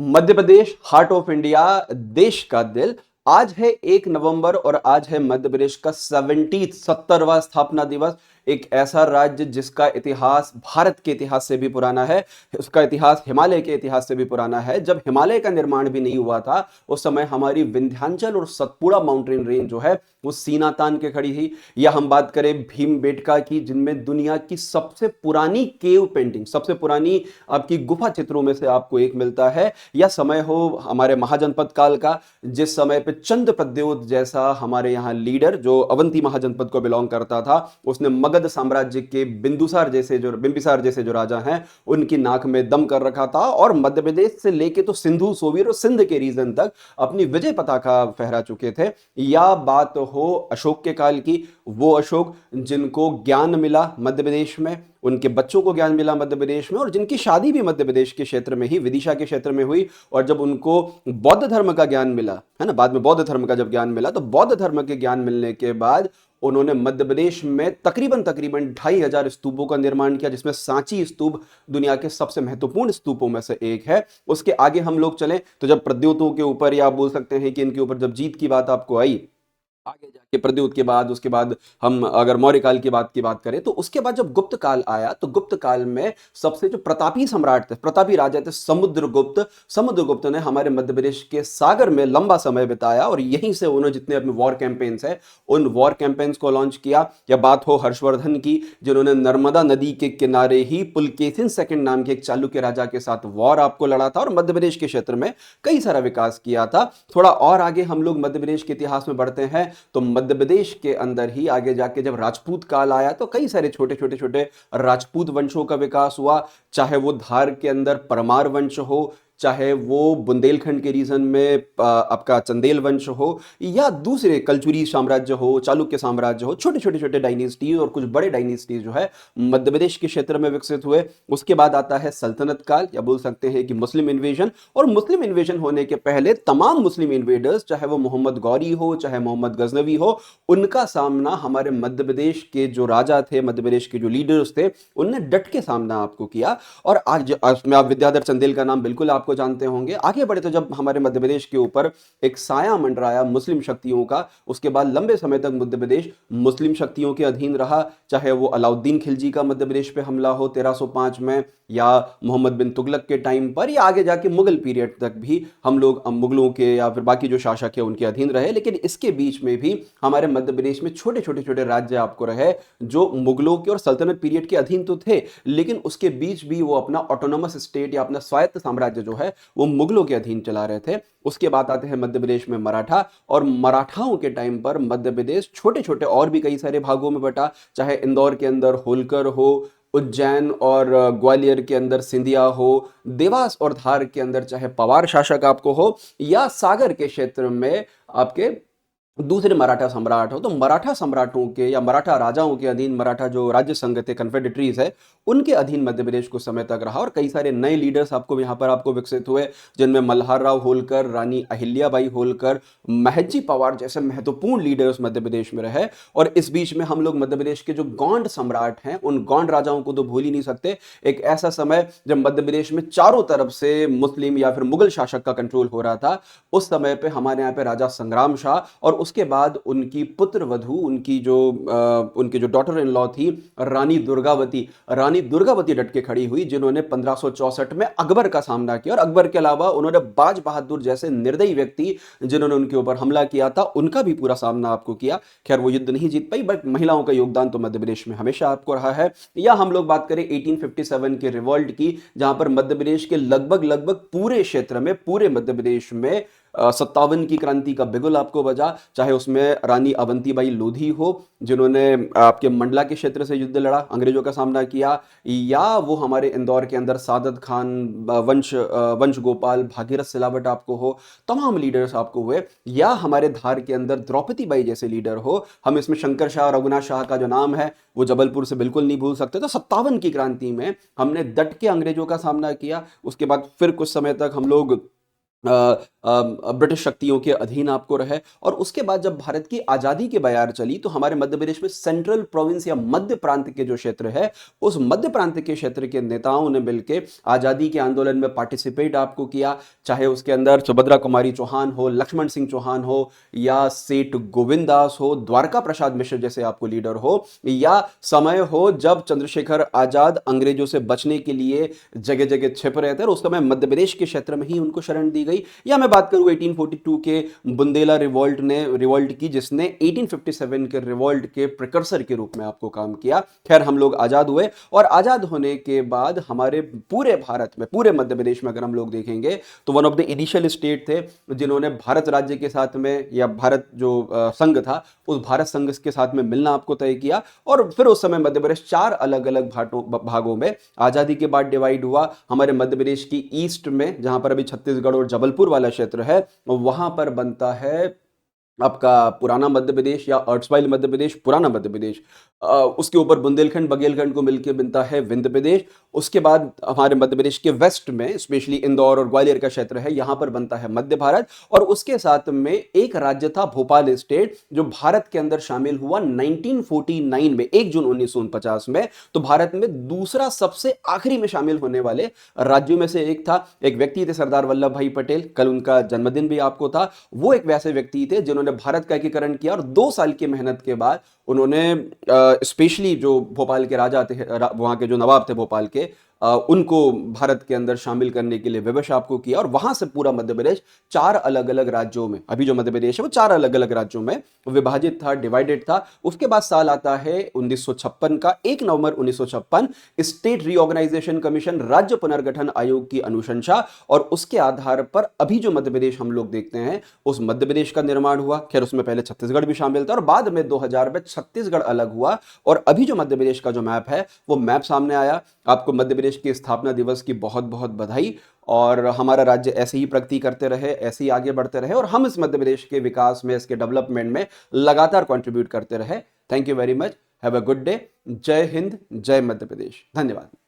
Madhya Pradesh heart of India, देश का दिल। आज है 1 नवंबर और आज है मध्य प्रदेश का 70वां स्थापना दिवस। एक ऐसा राज्य जिसका इतिहास भारत के इतिहास से भी पुराना है। उसका इतिहास हिमालय के इतिहास से भी पुराना है। जब हिमालय का निर्माण भी नहीं हुआ था उस समय हमारी विंध्याचल और सतपुड़ा माउंटेन रेंज जो है वो सीना तान के खड़ी थी। या हम बात करें भीमबेटका की, जिनमें दुनिया की सबसे पुरानी केव पेंटिंग, सबसे पुरानी आपकी गुफा चित्रों में से आपको एक मिलता है। या समय हो हमारे महाजनपद काल का, जिस समय पे चंद्र प्रद्योत जैसा हमारे यहाँ लीडर जो अवंती महाजनपद को बिलोंग करता था, उसने मगध साम्राज्य के बिंबिसार जैसे जो राजा हैं उनकी नाक में दम कर रखा था और मध्य प्रदेश से लेके तो सिंधु सोवियर और सिंध के रीजन तक अपनी विजय पताका फहरा चुके थे। या बात हो अशोक के काल की, वो अशोक जिनको ज्ञान मिला मध्य प्रदेश में, उनके बच्चों को ज्ञान मिला मध्य प्रदेश में, और जिनकी शादी भी मध्य प्रदेश के क्षेत्र में ही विदिशा के क्षेत्र में हुई। और जब उनको बौद्ध धर्म का ज्ञान मिला है ना, बाद में बौद्ध धर्म का जब ज्ञान मिला, तो बौद्ध धर्म के ज्ञान मिलने के बाद उन्होंने मध्य प्रदेश में तकरीबन तकरीबन 2500 स्तूपों का निर्माण किया, जिसमें सांची स्तूप दुनिया के सबसे महत्वपूर्ण स्तूपों में से एक है। उसके आगे हम लोग चलें तो जब प्रद्योतों के ऊपर, या आप बोल सकते हैं कि इनके ऊपर जब जीत की बात आपको आई, आगे जाके प्रद्योत के बाद, उसके बाद हम अगर मौर्य काल की बात करें, तो उसके बाद जब गुप्त काल आया तो गुप्त काल में सबसे जो प्रतापी सम्राट थे, प्रतापी राजा थे, समुद्रगुप्त ने हमारे मध्य प्रदेश के सागर में लंबा समय बिताया और यहीं से उन्होंने जितने अपने वॉर कैंपेन्स है उन वॉर कैंपेन्स को लॉन्च किया। या बात हो हर्षवर्धन की, जिन्होंने नर्मदा नदी के किनारे ही पुलकेशिन सेकंड नाम के एक चालुक्य राजा के साथ वॉर आपको लड़ा था और मध्य प्रदेश के क्षेत्र में कई सारा विकास किया था। थोड़ा और आगे हम लोग मध्य प्रदेश के इतिहास में बढ़ते हैं तो मध्य प्रदेश के अंदर ही आगे जाके जब राजपूत काल आया तो कई सारे छोटे राजपूत वंशों का विकास हुआ। चाहे वो धार के अंदर परमार वंश हो, चाहे वो बुंदेलखंड के रीजन में आपका चंदेल वंश हो, या दूसरे कलचुरी साम्राज्य हो, चालुक्य साम्राज्य हो, छोटे डायनेस्टीज और कुछ बड़े डायनेस्टीज जो है मध्य प्रदेश के क्षेत्र में विकसित हुए। उसके बाद आता है सल्तनत काल, या बोल सकते हैं कि मुस्लिम इन्वेजन। और मुस्लिम इन्वेजन होने के पहले तमाम मुस्लिम इन्वेडर्स, चाहे वो मोहम्मद गौरी हो, चाहे मोहम्मद गजनवी हो, उनका सामना हमारे मध्य प्रदेश के जो राजा थे, मध्य प्रदेश के जो लीडर्स थे, उनने डट के सामना आपको किया। और आज में आप विद्याधर चंदेल का नाम बिल्कुल आपको जानते होंगे। आगे बढ़े तो जब हमारे मध्य प्रदेश के ऊपर एक साया मंडराया मुस्लिम शक्तियों का, उसके बाद लंबे समय तक मध्य प्रदेश मुस्लिम शक्तियों के अधीन रहा। चाहे वो अलाउद्दीन खिलजी का मध्य प्रदेश पे हमला हो 1305 में, या मोहम्मद बिन तुगलक के टाइम पर, या आगे जाके मुगल पीरियड तक भी हम लोग मुगलों के या फिर बाकी जो शासक है उनके अधीन रहे। लेकिन इसके बीच में भी हमारे मध्य प्रदेश में छोटे राज्य आपको रहे जो मुगलों के और सल्तनत पीरियड के अधीन तो थे, लेकिन उसके बीच भी वो अपना ऑटोनोमस स्टेट या अपना स्वायत्त साम्राज्य जो है वो मुगलों के अधीन चला रहे थे। उसके बाद आते हैं मध्य प्रदेश में मराठा, और मराठाओं के टाइम पर मध्य प्रदेश छोटे और भी कई सारे भागों में बटा। चाहे इंदौर के अंदर होलकर हो, उज्जैन और ग्वालियर के अंदर सिंधिया हो, देवास और धार के अंदर चाहे पवार शासक आपको हो, या सागर के क्षेत्र में आपके दूसरे मराठा सम्राट हो। तो मराठा सम्राटों के या मराठा राजाओं के अधीन, मराठा जो राज्य संघ थे, कन्फेडरेटरीज है, उनके अधीन मध्य प्रदेश कुछ समय तक रहा। और कई सारे नए लीडर्स आपको यहाँ पर आपको विकसित हुए, जिनमें मल्हार राव होलकर, रानी अहिल्याबाई होलकर, महजी पवार जैसे महत्वपूर्ण लीडर्स मध्य प्रदेश में रहे। और इस बीच में हम लोग मध्य प्रदेश के जो गौंड सम्राट हैं उन गौंड राजाओं को तो भूल ही नहीं सकते। एक ऐसा समय जब मध्य प्रदेश में चारों तरफ से मुस्लिम या फिर मुगल शासक का कंट्रोल हो रहा था, उस समय पे हमारे यहाँ पे राजा संग्राम शाह और उसके बाद उनकी पुत्र वधू, उनकी जो डॉटर इन लॉ थी रानी दुर्गावती डट के खड़ी हुई, जिन्होंने 1564 में अकबर का सामना किया। और अकबर के अलावा उन्होंने बाज बहादुर जैसे निर्दयी व्यक्ति जिन्होंने उनके ऊपर हमला किया था, उनका भी पूरा सामना आपको किया। खैर वो युद्ध नहीं जीत पाई, बट महिलाओं का योगदान तो मध्य प्रदेश में हमेशा आपको रहा है। या हम लोग बात करें 1857 के रिवॉल्ट की, जहां पर मध्य प्रदेश के लगभग पूरे क्षेत्र में, पूरे मध्य प्रदेश में 57 की क्रांति का बिगुल आपको बजा। चाहे उसमें रानी अवंतीबाई लोधी हो, जिन्होंने आपके मंडला के क्षेत्र से युद्ध लड़ा, अंग्रेजों का सामना किया, या वो हमारे इंदौर के अंदर सादत खान, वंश गोपाल, भागीरथ सिलावट आपको हो, तमाम लीडर्स आपको हुए। या हमारे धार के अंदर द्रौपदी बाई जैसे लीडर हो। हम इसमें शंकर शाह, रघुनाथ शाह का जो नाम है वो जबलपुर से बिल्कुल नहीं भूल सकते। तो 57 की क्रांति में हमने डट के अंग्रेजों का सामना किया। उसके बाद फिर कुछ समय तक हम लोग ब्रिटिश शक्तियों के अधीन आपको रहे। और उसके बाद जब भारत की आज़ादी की बयार चली तो हमारे मध्य प्रदेश में सेंट्रल प्रोविंस या मध्य प्रांत के जो क्षेत्र है, उस मध्य प्रांत के क्षेत्र के नेताओं ने मिलकर आज़ादी के आंदोलन में पार्टिसिपेट आपको किया। चाहे उसके अंदर सुभद्रा कुमारी चौहान हो, लक्ष्मण सिंह चौहान हो, या सेठ गोविंद दास हो, द्वारका प्रसाद मिश्र जैसे आपको लीडर हो, या समय हो जब चंद्रशेखर आजाद अंग्रेजों से बचने के लिए जगह जगह छिप रहे थे और उस समय मध्य प्रदेश के क्षेत्र में ही उनको शरण दी गई। या मैं बात करूं 1842 के बुंदेला रिवॉल्ट की, जिसने 1857 के रिवॉल्ट के प्रिकर्सर के रूप में आपको काम किया। खैर, हम लोग आजाद हुए और आजाद होने के बाद हमारे पूरे भारत में, पूरे मध्य प्रदेश में अगर हम लोग देखेंगे तो one of the initial state थे जिन्होंने भारत राज्य के साथ में, या भारत जो संघ था, उस भारत संघ के साथ में मिलना आपको तय किया। और फिर उस समय मध्य प्रदेश 4 अलग अलग भागों में आजादी के बाद डिवाइड हुआ। हमारे मध्य प्रदेश की ईस्ट में, जहां पर अभी छत्तीसगढ़ और जबलपुर वाला क्षेत्र है, वहां पर बनता है आपका पुराना मध्य प्रदेश या अर्ट्सवाइल मध्य प्रदेश, पुराना मध्य प्रदेश। उसके ऊपर बुंदेलखंड बघेलखंड को मिलकर बनता है विंध्य प्रदेश। उसके बाद हमारे मध्य प्रदेश के वेस्ट में, स्पेशली इंदौर और ग्वालियर का क्षेत्र है, यहां पर बनता है मध्य भारत। और उसके साथ में एक राज्य था भोपाल स्टेट, जो भारत के अंदर शामिल हुआ 1949 में, 1 जून 1949 में। तो भारत में दूसरा सबसे आखिरी में शामिल होने वाले राज्यों में से एक था। एक व्यक्ति थे सरदार वल्लभ भाई पटेल, कल उनका जन्मदिन भी आपको था। वो एक वैसे व्यक्ति थे जिन्होंने भारत का एकीकरण किया और 2 साल की मेहनत के बाद उन्होंने स्पेशली जो भोपाल के राजा थे, वहां के जो नवाब थे भोपाल के, उनको भारत के अंदर शामिल करने के लिए विवश आपको किया। और वहां से पूरा मध्य प्रदेश 4 अलग अलग राज्यों में, अभी जो मध्य प्रदेश है वो 4 अलग अलग राज्यों में विभाजित था, डिवाइडेड था। उसके बाद साल आता है 1956 का, 1 नवंबर 1956, स्टेट रीऑर्गेनाइजेशन कमीशन, राज्य पुनर्गठन आयोग की अनुशंसा, और उसके आधार पर अभी जो मध्य प्रदेश हम लोग देखते हैं, उस मध्य प्रदेश का निर्माण हुआ। खैर, उसमें पहले छत्तीसगढ़ भी शामिल था और बाद में 2000 में छत्तीसगढ़ अलग हुआ। और अभी जो मध्य प्रदेश का जो मैप है, वो मैप सामने आया। आपको मध्य प्रदेश की स्थापना दिवस की बहुत बहुत बधाई। और हमारा राज्य ऐसे ही प्रगति करते रहे, ऐसे ही आगे बढ़ते रहे, और हम इस मध्य प्रदेश के विकास में, इसके डेवलपमेंट में लगातार कंट्रीब्यूट करते रहे। Thank you very much. Have a good day. जय हिंद, जय मध्य प्रदेश। धन्यवाद।